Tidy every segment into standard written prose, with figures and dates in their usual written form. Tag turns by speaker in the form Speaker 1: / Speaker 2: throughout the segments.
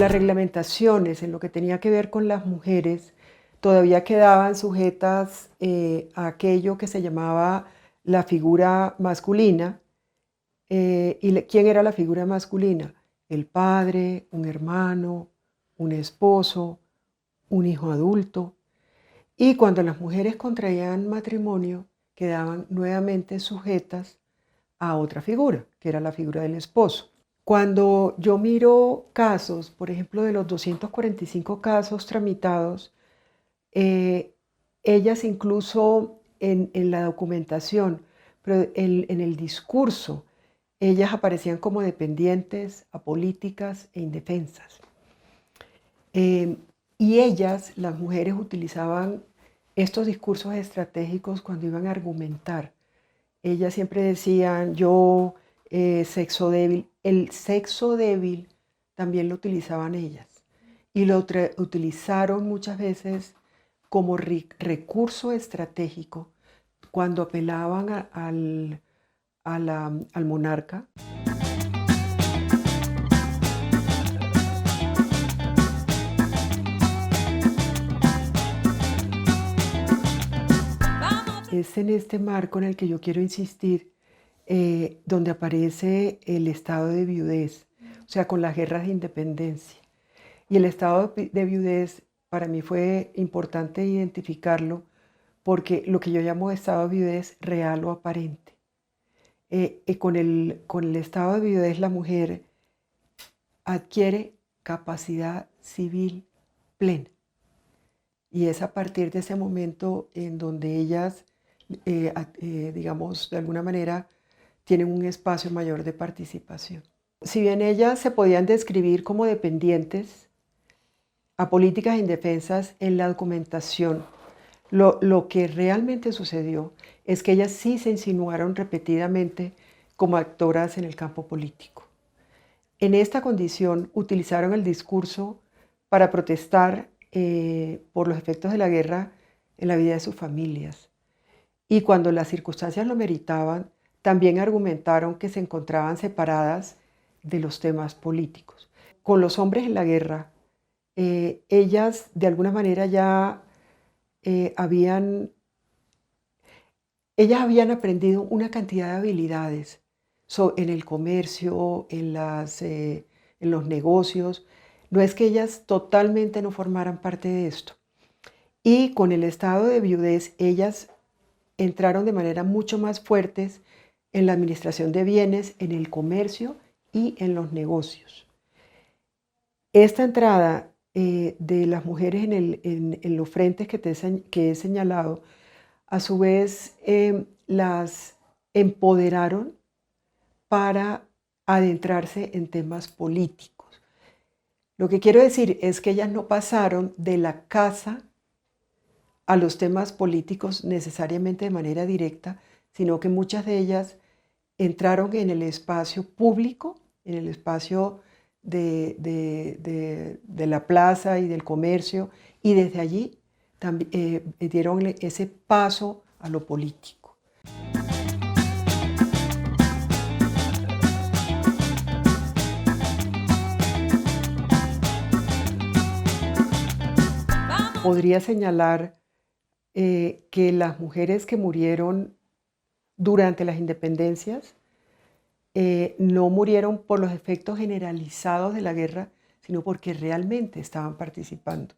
Speaker 1: Las reglamentaciones en lo que tenía que ver con las mujeres todavía quedaban sujetas a aquello que se llamaba la figura masculina. ¿Quién era la figura masculina? El padre, un hermano, un esposo, un hijo adulto. Y cuando las mujeres contraían matrimonio, quedaban nuevamente sujetas a otra figura, que era la figura del esposo. Cuando yo miro casos, por ejemplo, de los 245 casos tramitados, eh, ellas incluso en la documentación, pero en el discurso, ellas aparecían como dependientes, apolíticas e indefensas. Y ellas, las mujeres, utilizaban estos discursos estratégicos cuando iban a argumentar. Ellas siempre decían, yo, sexo débil. El sexo débil también lo utilizaban ellas. Y lo utilizaron muchas veces como recurso estratégico cuando apelaban al monarca. Es en este marco en el que yo quiero insistir, donde aparece el estado de viudez, o sea, con las guerras de independencia. Y el estado de viudez para mí fue importante identificarlo porque lo que yo llamo estado de viudez real o aparente. Con el estado de viudez la mujer adquiere capacidad civil plena. Y es a partir de ese momento en donde ellas, digamos, de alguna manera, tienen un espacio mayor de participación. Si bien ellas se podían describir como dependientes, apolíticas e indefensas, en la documentación, lo que realmente sucedió es que ellas sí se insinuaron repetidamente como actoras en el campo político. En esta condición utilizaron el discurso para protestar por los efectos de la guerra en la vida de sus familias. Y cuando las circunstancias lo meritaban, también argumentaron que se encontraban separadas de los temas políticos. Con los hombres en la guerra, ellas de alguna manera ya ellas habían aprendido una cantidad de habilidades en el comercio, en los negocios. No es que ellas totalmente no formaran parte de esto. Y con el estado de viudez, ellas entraron de manera mucho más fuertes en la administración de bienes, en el comercio y en los negocios. Esta entrada de las mujeres en los frentes que he señalado, a su vez las empoderaron para adentrarse en temas políticos. Lo que quiero decir es que ellas no pasaron de la casa a los temas políticos necesariamente de manera directa, sino que muchas de ellas entraron en el espacio público, en el espacio de la plaza y del comercio, y desde allí dieron ese paso a lo político. Podría señalar que las mujeres que murieron durante las independencias no murieron por los efectos generalizados de la guerra, sino porque realmente estaban participando.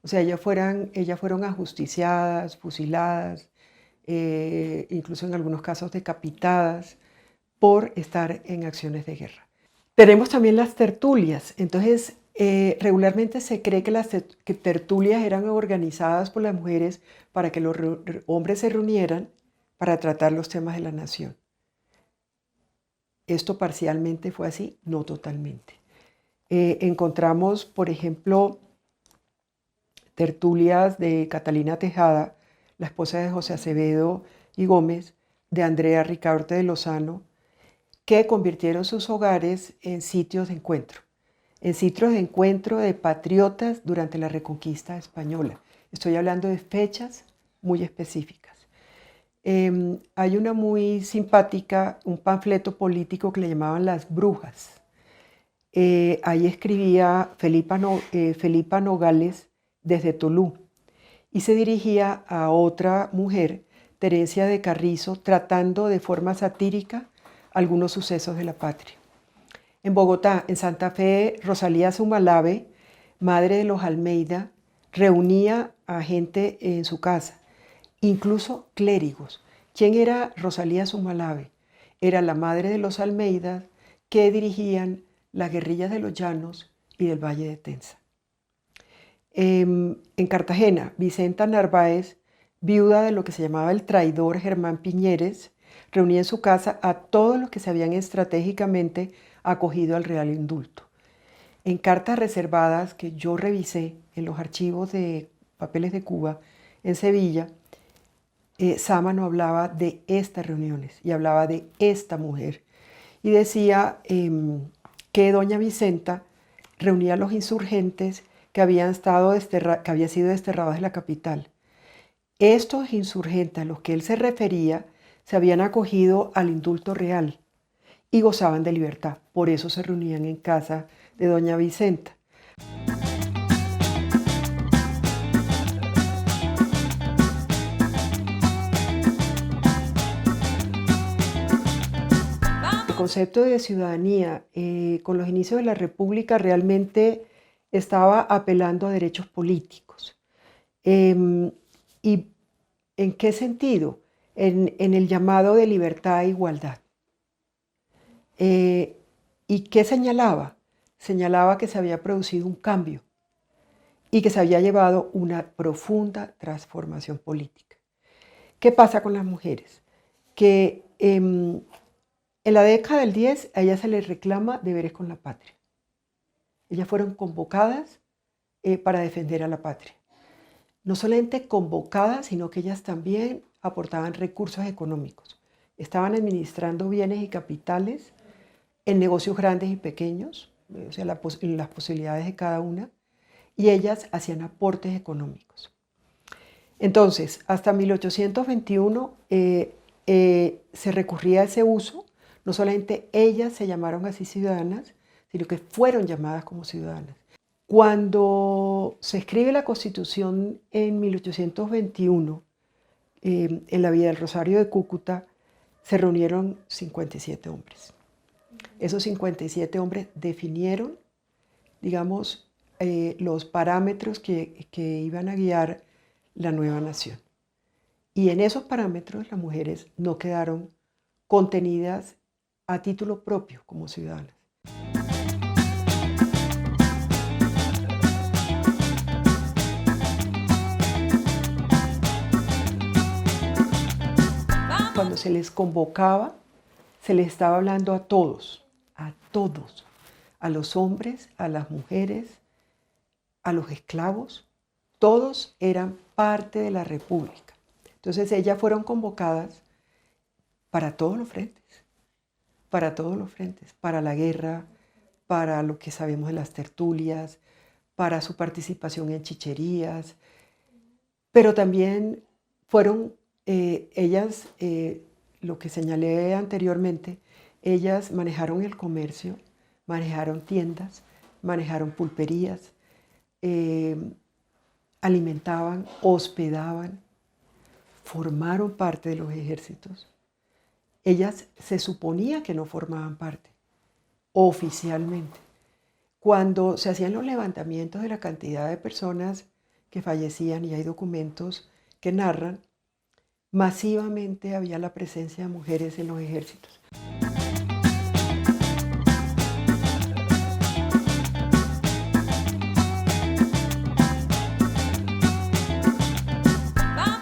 Speaker 1: O sea, ellas fueron ajusticiadas, fusiladas, incluso en algunos casos decapitadas por estar en acciones de guerra. Tenemos también las tertulias. Entonces, regularmente se cree que las tertulias eran organizadas por las mujeres para que los hombres se reunieran para tratar los temas de la nación. Esto parcialmente fue así, no totalmente. Encontramos, por ejemplo, tertulias de Catalina Tejada, la esposa de José Acevedo y Gómez, de Andrea Ricaurte de Lozano, que convirtieron sus hogares en sitios de encuentro de patriotas durante la Reconquista española. Estoy hablando de fechas muy específicas. Hay una muy simpática, un panfleto político que le llamaban Las Brujas. Ahí escribía Felipa Nogales desde Tolú y se dirigía a otra mujer, Terencia de Carrizo, tratando de forma satírica algunos sucesos de la patria. En Bogotá, en Santa Fe, Rosalía Zumalave, madre de los Almeida, reunía a gente en su casa, incluso clérigos. ¿Quién era Rosalía Zumalave? Era la madre de los Almeida que dirigían las guerrillas de los Llanos y del Valle de Tensa. En Cartagena, Vicenta Narváez, viuda de lo que se llamaba el traidor Germán Piñeres, reunía en su casa a todos los que se habían estratégicamente acogido al Real Indulto. En cartas reservadas que yo revisé en los archivos de papeles de Cuba, en Sevilla, Sámano hablaba de estas reuniones y hablaba de esta mujer. Y decía que doña Vicenta reunía a los insurgentes que habían sido desterrados de la capital. Estos insurgentes a los que él se refería se habían acogido al indulto real y gozaban de libertad. Por eso se reunían en casa de doña Vicenta. El concepto de ciudadanía con los inicios de la República realmente estaba apelando a derechos políticos. ¿Y en qué sentido? En el llamado de libertad e igualdad. ¿Y qué señalaba? Señalaba que se había producido un cambio y que se había llevado una profunda transformación política. ¿Qué pasa con las mujeres? Que en la década del 10 a ellas se les reclama deberes con la patria. Ellas fueron convocadas para defender a la patria. No solamente convocadas, sino que ellas también aportaban recursos económicos. Estaban administrando bienes y capitales en negocios grandes y pequeños, o sea, las posibilidades de cada una, y ellas hacían aportes económicos. Entonces, hasta 1821 se recurría a ese uso. No solamente ellas se llamaron así ciudadanas, sino que fueron llamadas como ciudadanas. Cuando se escribe la Constitución en 1821, en la Villa del Rosario de Cúcuta, se reunieron 57 hombres. Esos 57 hombres definieron, digamos, los parámetros que iban a guiar la nueva nación. Y en esos parámetros las mujeres no quedaron contenidas a título propio como ciudadanas. Cuando se les convocaba, se les estaba hablando a todos, a los hombres, a las mujeres, a los esclavos, todos eran parte de la República. Entonces ellas fueron convocadas para todos los frentes, para la guerra, para lo que sabemos de las tertulias, para su participación en chicherías, pero también fueron ellas, lo que señalé anteriormente, ellas manejaron el comercio, manejaron tiendas, manejaron pulperías, alimentaban, hospedaban, formaron parte de los ejércitos. Ellas se suponía que no formaban parte, oficialmente. Cuando se hacían los levantamientos de la cantidad de personas que fallecían, y hay documentos que narran, masivamente había la presencia de mujeres en los ejércitos.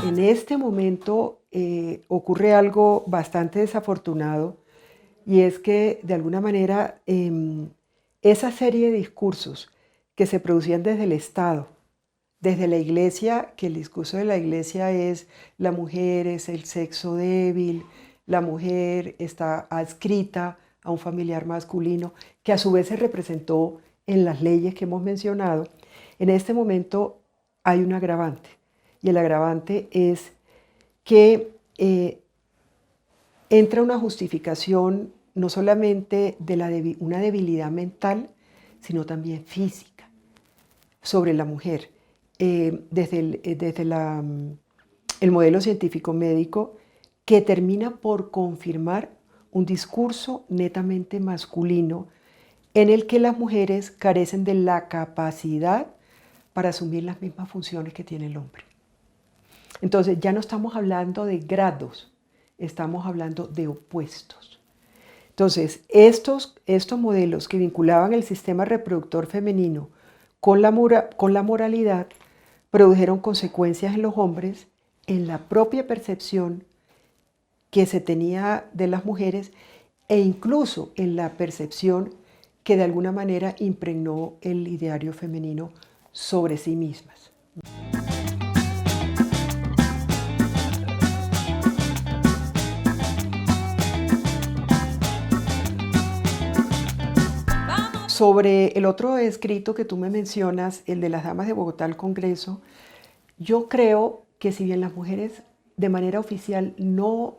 Speaker 1: En este momento ocurre algo bastante desafortunado, y es que de alguna manera esa serie de discursos que se producían desde el Estado, desde la Iglesia, que el discurso de la Iglesia es la mujer es el sexo débil, la mujer está adscrita a un familiar masculino, que a su vez se representó en las leyes que hemos mencionado. En este momento hay un agravante, y el agravante es que entra una justificación no solamente de una debilidad mental, sino también física sobre la mujer. El modelo científico médico que termina por confirmar un discurso netamente masculino en el que las mujeres carecen de la capacidad para asumir las mismas funciones que tiene el hombre. Entonces ya no estamos hablando de grados, estamos hablando de opuestos. Entonces estos modelos que vinculaban el sistema reproductor femenino con la moralidad produjeron consecuencias en los hombres en la propia percepción que se tenía de las mujeres e incluso en la percepción que de alguna manera impregnó el ideario femenino sobre sí mismas. Sobre el otro escrito que tú me mencionas, el de las damas de Bogotá al Congreso, yo creo que si bien las mujeres de manera oficial no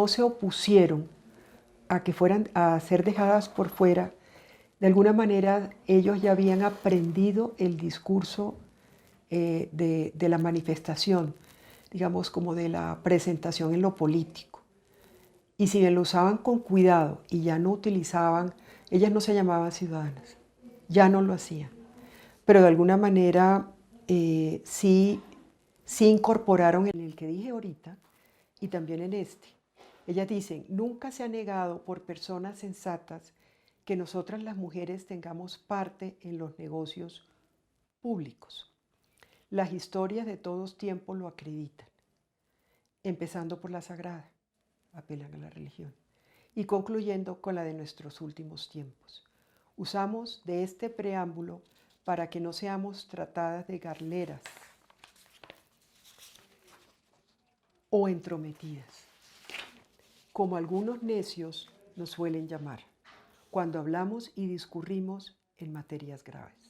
Speaker 1: se opusieron a que fueran a ser dejadas por fuera, de alguna manera ellos ya habían aprendido el discurso de la manifestación, digamos como de la presentación en lo político. Y si bien lo usaban con cuidado y ya no utilizaban, ellas no se llamaban ciudadanas, ya no lo hacían. Pero de alguna manera sí incorporaron en el que dije ahorita y también en este. Ellas dicen, nunca se ha negado por personas sensatas que nosotras las mujeres tengamos parte en los negocios públicos. Las historias de todos tiempos lo acreditan, empezando por la sagrada, apelan a la religión, y concluyendo con la de nuestros últimos tiempos. Usamos de este preámbulo para que no seamos tratadas de garleras o entrometidas, como algunos necios nos suelen llamar, cuando hablamos y discurrimos en materias graves.